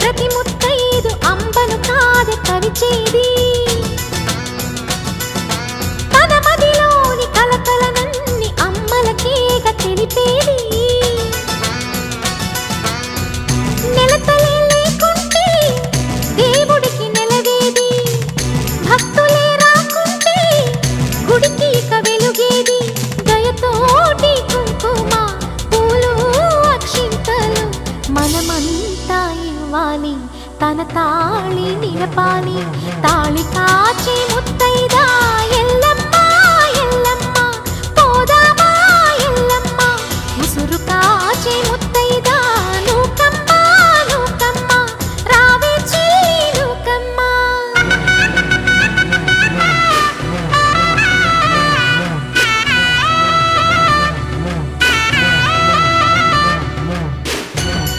ప్రతి ముత్తైదు అంబను కాదే కవిచేది తన మదిలోని కలకలనన్ని అమ్మలకేగ తెలిపేది నెలతలే లేకుంటే దేవుడికి నెలవేది భక్తులే రాకుంటే గుడికి ఇక వెలుగేది దయతోటి కుంకుమ పూలు అక్షింతలు మనమంతా ఇవ్వాలి తన తాళి నిలపాలి తాళి కాచి ముత్తైదా